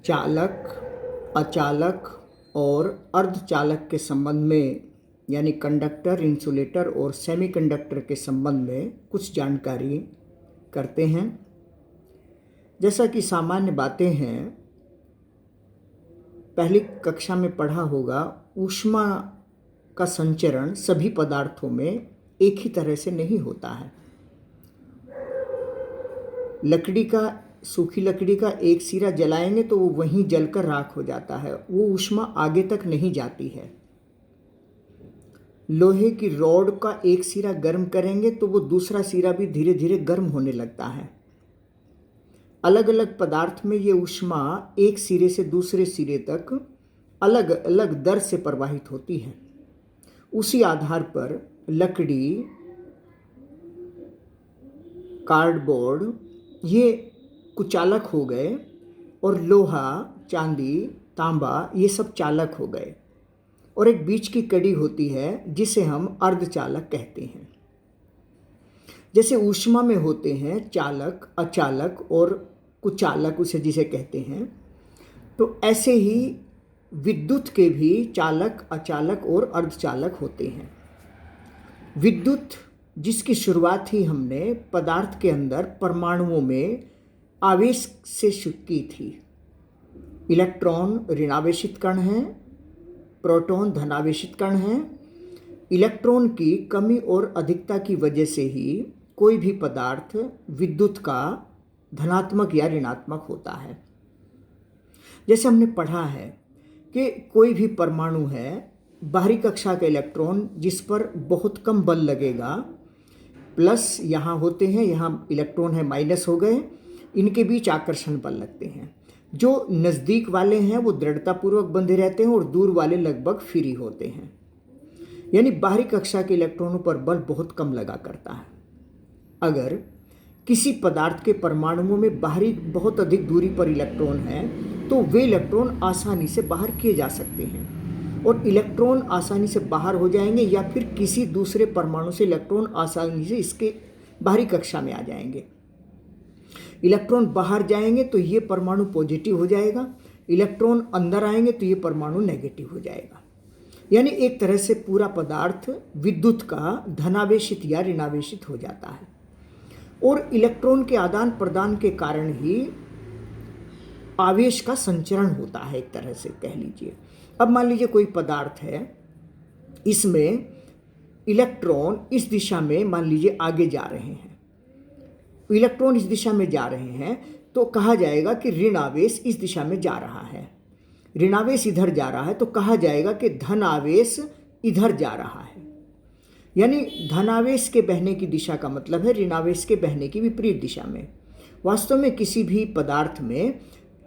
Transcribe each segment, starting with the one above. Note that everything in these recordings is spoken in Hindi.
चालक, अचालक और अर्धचालक के संबंध में, यानी कंडक्टर, इंसुलेटर और सेमीकंडक्टर के संबंध में कुछ जानकारी करते हैं। जैसा कि सामान्य बातें हैं, पहली कक्षा में पढ़ा होगा, ऊष्मा का संचरण सभी पदार्थों में एक ही तरह से नहीं होता है। सूखी लकड़ी का एक सिरा जलाएंगे तो वो वहीं जलकर राख हो जाता है, वो ऊष्मा आगे तक नहीं जाती है। लोहे की रॉड का एक सिरा गर्म करेंगे तो वो दूसरा सिरा भी धीरे धीरे गर्म होने लगता है। अलग अलग पदार्थ में ये ऊष्मा एक सिरे से दूसरे सिरे तक अलग अलग दर से प्रवाहित होती है। उसी आधार पर लकड़ी, कार्डबोर्ड ये कुचालक हो गए और लोहा, चांदी, तांबा ये सब चालक हो गए। और एक बीच की कड़ी होती है जिसे हम अर्धचालक कहते हैं। जैसे ऊष्मा में होते हैं चालक, अचालक और कुचालक उसे जिसे कहते हैं, तो ऐसे ही विद्युत के भी चालक, अचालक और अर्धचालक होते हैं। विद्युत, जिसकी शुरुआत ही हमने पदार्थ के अंदर परमाणुओं में आवेश से की थी। इलेक्ट्रॉन ऋणावेशित कण हैं, प्रोटॉन धनावेशित कण हैं। इलेक्ट्रॉन की कमी और अधिकता की वजह से ही कोई भी पदार्थ विद्युत का धनात्मक या ऋणात्मक होता है। जैसे हमने पढ़ा है कि कोई भी परमाणु है, बाहरी कक्षा का इलेक्ट्रॉन जिस पर बहुत कम बल लगेगा, प्लस यहाँ होते हैं, यहाँ इलेक्ट्रॉन है माइनस हो गए, इनके बीच आकर्षण बल लगते हैं। जो नज़दीक वाले हैं वो दृढ़तापूर्वक बंधे रहते हैं और दूर वाले लगभग फ्री होते हैं। यानी बाहरी कक्षा के इलेक्ट्रॉनों पर बल बहुत कम लगा करता है। अगर किसी पदार्थ के परमाणुओं में बाहरी बहुत अधिक दूरी पर इलेक्ट्रॉन है तो वे इलेक्ट्रॉन आसानी से बाहर किए जा सकते हैं और इलेक्ट्रॉन आसानी से बाहर हो जाएंगे, या फिर किसी दूसरे परमाणु से इलेक्ट्रॉन आसानी से इसके बाहरी कक्षा में आ जाएंगे। इलेक्ट्रॉन बाहर जाएंगे तो ये परमाणु पॉजिटिव हो जाएगा, इलेक्ट्रॉन अंदर आएंगे तो ये परमाणु नेगेटिव हो जाएगा। यानी एक तरह से पूरा पदार्थ विद्युत का धनावेशित या ऋणावेशित हो जाता है। और इलेक्ट्रॉन के आदान प्रदान के कारण ही आवेश का संचरण होता है, एक तरह से कह लीजिए। अब मान लीजिए कोई पदार्थ है, इसमें इलेक्ट्रॉन इस दिशा में मान लीजिए आगे जा रहे हैं, इलेक्ट्रॉन इस दिशा में जा रहे हैं, तो कहा जाएगा कि ऋण आवेश इस दिशा में जा रहा है। ऋण आवेश इधर जा रहा है तो कहा जाएगा कि धन आवेश इधर जा रहा है। यानी धनावेश के बहने की दिशा का मतलब है ऋण आवेश के बहने की विपरीत दिशा में। वास्तव में किसी भी पदार्थ में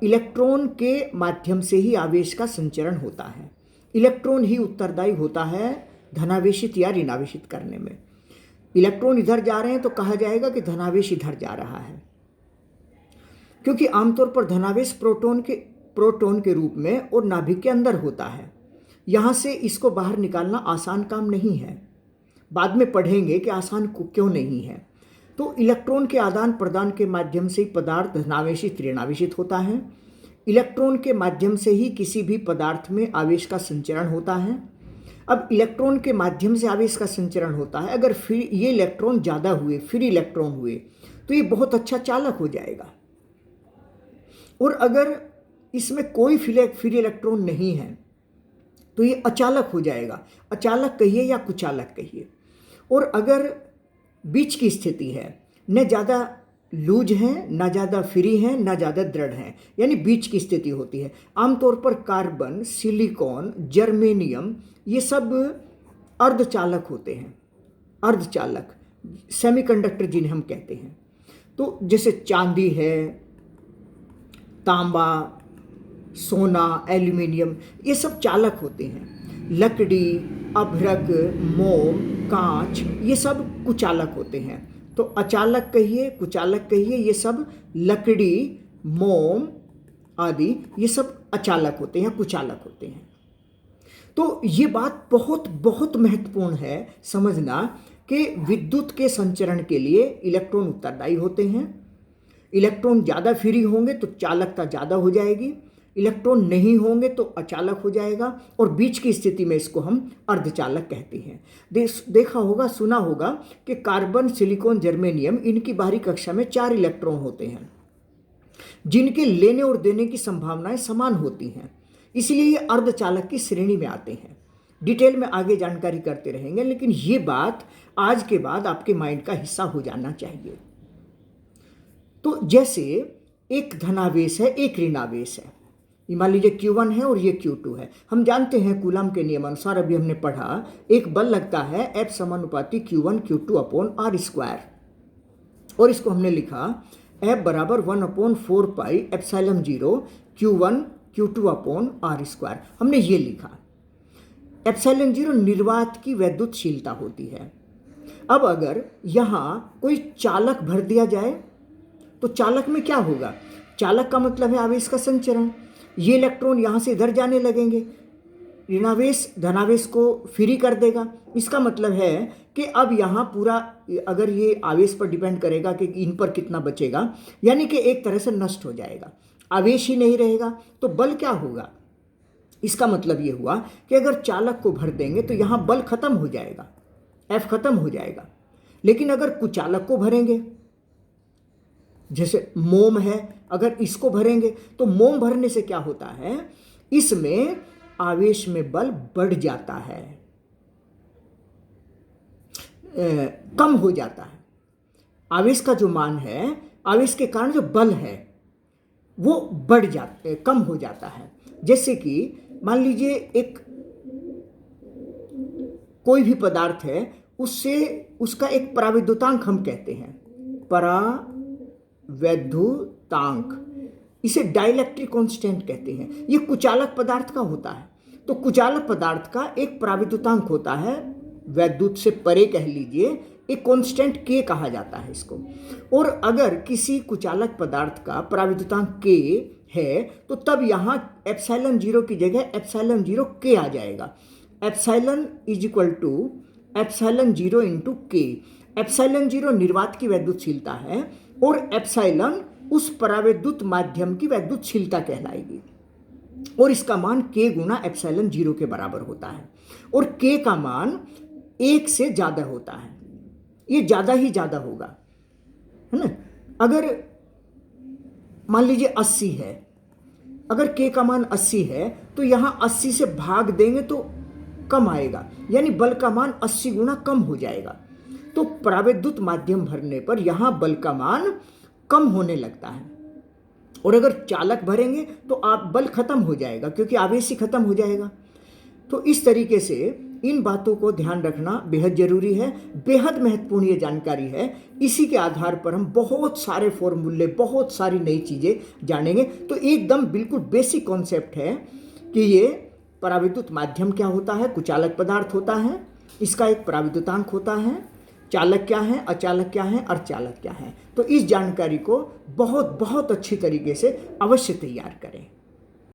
इलेक्ट्रॉन के माध्यम से ही आवेश का संचरण होता है। इलेक्ट्रॉन ही उत्तरदायी होता है धनावेशित या ऋणावेशित करने में। इलेक्ट्रॉन इधर जा रहे हैं तो कहा जाएगा कि धनावेश इधर जा रहा है, क्योंकि आमतौर पर धनावेश प्रोटॉन के रूप में और नाभिक के अंदर होता है। यहाँ से इसको बाहर निकालना आसान काम नहीं है। बाद में पढ़ेंगे कि आसान क्यों नहीं है। तो इलेक्ट्रॉन के आदान प्रदान के माध्यम से ही पदार्थ धनावेशित ऋणावेशित होता है। इलेक्ट्रॉन के माध्यम से ही किसी भी पदार्थ में आवेश का संचरण होता है। अब इलेक्ट्रॉन के माध्यम से आवेश का संचरण होता है, अगर फिर ये इलेक्ट्रॉन ज़्यादा हुए, फ्री इलेक्ट्रॉन हुए, तो ये बहुत अच्छा चालक हो जाएगा। और अगर इसमें कोई फ्री इलेक्ट्रॉन नहीं है तो ये अचालक हो जाएगा। अचालक कहिए या कुचालक कहिए। और अगर बीच की स्थिति है, न ज़्यादा लूज हैं, ना ज़्यादा फ्री हैं, ना ज़्यादा दृढ़ हैं, यानी बीच की स्थिति होती है। आमतौर पर कार्बन, सिलिकॉन, जर्मेनियम ये सब अर्धचालक होते हैं। अर्धचालक, सेमीकंडक्टर जिन्हें हम कहते हैं। तो जैसे चांदी है, तांबा, सोना, एल्यूमिनियम ये सब चालक होते हैं। लकड़ी, अभ्रक, मोम, कांच ये सब कुचालक होते हैं। तो अचालक कहिए, कुचालक कहिए, ये सब लकड़ी, मोम आदि ये सब अचालक होते हैं, कुचालक होते हैं। तो ये बात बहुत बहुत महत्वपूर्ण है समझना कि विद्युत के संचरण के लिए इलेक्ट्रॉन उत्तरदायी होते हैं। इलेक्ट्रॉन ज़्यादा फ्री होंगे तो चालकता ज़्यादा हो जाएगी। इलेक्ट्रॉन नहीं होंगे तो अचालक हो जाएगा, और बीच की स्थिति में इसको हम अर्धचालक कहते हैं। देखा होगा, सुना होगा कि कार्बन, सिलिकॉन, जर्मेनियम, इनकी बाहरी कक्षा में 4 इलेक्ट्रॉन होते हैं जिनके लेने और देने की संभावनाएं समान होती हैं, इसलिए ये अर्धचालक की श्रेणी में आते हैं। डिटेल में आगे जानकारी करते रहेंगे, लेकिन ये बात आज के बाद आपके माइंड का हिस्सा हो जाना चाहिए। तो जैसे एक धनावेश है, एक ऋणावेश है, मान लीजिए Q1 है और ये Q2 है। हम जानते हैं कूलम के नियम अनुसार, अभी हमने पढ़ा, एक बल लगता है F समानुपाती Q1 Q2 upon R square, और इसको हमने लिखा F बराबर 1/4 pi epsilon 0 Q1 Q2 upon R square, हमने ये लिखा। एप्सिलॉन 0 निर्वात की वैद्युतशीलता होती है। अब अगर यहाँ कोई चालक भर दिया जाए तो चालक में क्या होगा? चालक का मतलब है आवेश का संचरण। ये इलेक्ट्रॉन यहाँ से इधर जाने लगेंगे, ऋणावेश धनावेश को फ्री कर देगा। इसका मतलब है कि अब यहाँ पूरा, अगर ये आवेश पर डिपेंड करेगा कि इन पर कितना बचेगा, यानी कि एक तरह से नष्ट हो जाएगा, आवेश ही नहीं रहेगा, तो बल क्या होगा? इसका मतलब ये हुआ कि अगर चालक को भर देंगे तो यहाँ बल खत्म हो जाएगा, F खत्म हो जाएगा। लेकिन अगर कुचालक को भरेंगे, जैसे मोम है, अगर इसको भरेंगे तो मोम भरने से क्या होता है, इसमें आवेश में बल बढ़ जाता है, कम हो जाता है। आवेश का जो मान है, आवेश के कारण जो बल है वो बढ़ जाता, कम हो जाता है। जैसे कि मान लीजिए एक कोई भी पदार्थ है, उससे उसका एक परावैद्युतांक हम कहते हैं, परावैद्युतांक, इसे डाइलेक्ट्रिक कांस्टेंट कहते हैं। ये कुचालक पदार्थ का होता है, तो कुचालक पदार्थ का एक परावैद्युतांक होता है, वैद्युत से परे कह लीजिए, एक कांस्टेंट K कहा जाता है इसको। और अगर किसी कुचालक पदार्थ का परावैद्युतांक K है तो तब यहाँ एप्सिलॉन 0 की जगह एप्सिलॉन 0 K आ जाएगा। Epsilon is equal to epsilon 0 into K। Epsilon 0 निर्वात की वैद्युतशीलता है और एप्सिलॉन उस परावैद्युत माध्यम की वैद्युतशीलता कहलाएगी, और इसका मान K गुना एप्सिलॉन 0 के बराबर होता है। और K का मान 1 से ज़्यादा होता है, ये ज़्यादा ही ज़्यादा होगा, है ना। अगर मान लीजिए 80 है, अगर K का मान 80 है तो यहाँ 80 से भाग देंगे तो कम आएगा, यानी बल का मान 80 गुना कम हो जाएगा। तो परावैद्युत माध्यम भरने पर यहाँ बल का मान कम होने लगता है, और अगर चालक भरेंगे तो आप बल खत्म हो जाएगा, क्योंकि आवेश ही खत्म हो जाएगा। तो इस तरीके से इन बातों को ध्यान रखना बेहद जरूरी है, बेहद महत्वपूर्ण ये जानकारी है। इसी के आधार पर हम बहुत सारे फॉर्मूले, बहुत सारी नई चीज़ें जानेंगे। तो एकदम बिल्कुल बेसिक कॉन्सेप्ट है कि ये परावैद्युत माध्यम क्या होता है, कुचालक पदार्थ होता है, इसका एक परावैद्युतांक होता है, चालक क्या है, अचालक क्या है, अर्धचालक क्या है। तो इस जानकारी को बहुत बहुत अच्छी तरीके से अवश्य तैयार करें।